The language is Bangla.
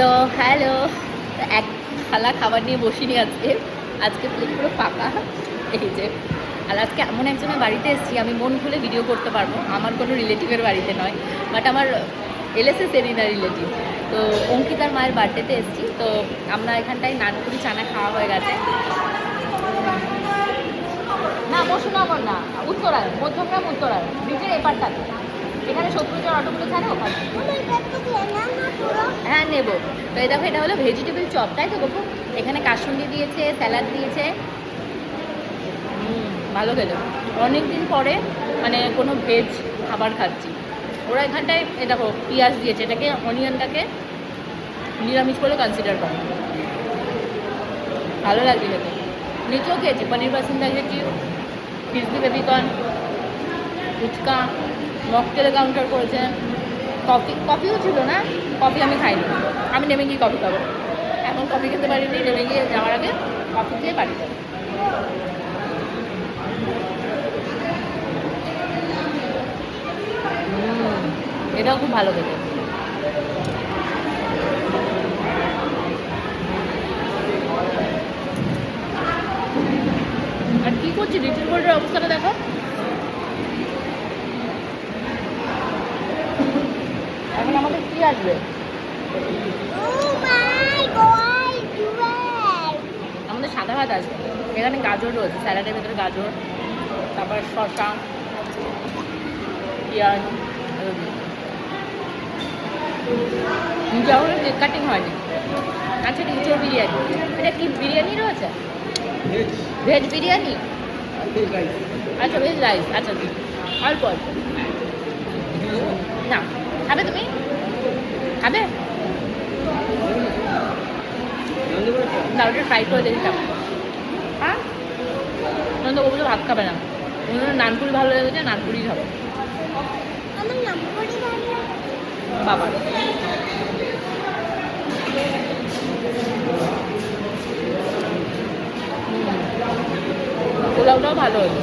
তো হ্যালো, এক থালা খাবার নিয়ে বসিনি আজকে। আজকে প্লেট পুরো ফাঁকা, এই যে। আর আজকে এমন একজনের বাড়িতে এসেছি, আমি মন খুলে ভিডিও করতে পারবো। আমার কোনো রিলেটিভের বাড়িতে নয়, বাট আমার এলএসএস এরিনা রিলেটিভ। তো অঙ্কিতার মায়ের বার্থডেতে এসেছি। তো আমরা এখানটায় নানপুরি চানা খাওয়া হয়ে গেছে। না মশুনাগর না, উত্তরায়, মধ্যমগ্রাম উত্তরায়, ব্রিজের এপারটাতে। এখানে শত্রুজন অটোগুলো ছাড়ে ওখানে। হ্যাঁ নেব। তো এই দেখো, এটা হলো ভেজিটেবল চপ, তাই তো গপু? এখানে কাসুন্দি দিয়েছে, স্যালাড দিয়েছে। ভালো খেলো। অনেক দিন পরে মানে কোনো ভেজ খাবার খাচ্ছি। ওরা এখানটায় এই দেখো পেঁয়াজ দিয়েছে, এটাকে অনিয়নটাকে নিরামিষ বলে কনসিডার করে। ভালো লাগছে খেতে। নিচেও খেয়েছি, পনির বাসিন্দা খেয়েছি, ক্রিসপি বেবিকর্ন, ফুচকা, মকটেলে কাউন্টার করেছে। কফিও ছিল না, কফি আমি খাইনি। আমি নেমে গিয়ে কফি খাবো। এখন কফি খেতে পারিনি, নেমে গিয়ে যাওয়ার আগে কফি খেয়ে বাড়ি যাবো। এটাও খুব ভালো খেতে। আর কি করছি, লিটিল গোল্ডের অবস্থাটা দেখো। এখন আমাদের কি আসবে? আমাদের সাদা ভাত আসবে। এখানে গাজর রয়েছে, স্যালাডের ভেতরে গাজর, তারপরে শসা, পেঁয়াজ। যখন কেক কাটিং হয়নি। আচ্ছা, নিচেও বিরিয়ানি। এটা কি বিরিয়ানি রয়েছে? ভেজ বিরিয়ানি। আচ্ছা, ভেজ রাইস। আচ্ছা, অল্প অল্প। না, খাবে তুমি? খাবে না? ওটা ফ্রাই করে দেখতাম। হ্যাঁ, নন্দ ওগুলো ভাত খাবে না। নানপুরি ভালো লেগেছে, নানপুরি খাবে। বাবা, পোলাওটাও ভালো হয়েছে।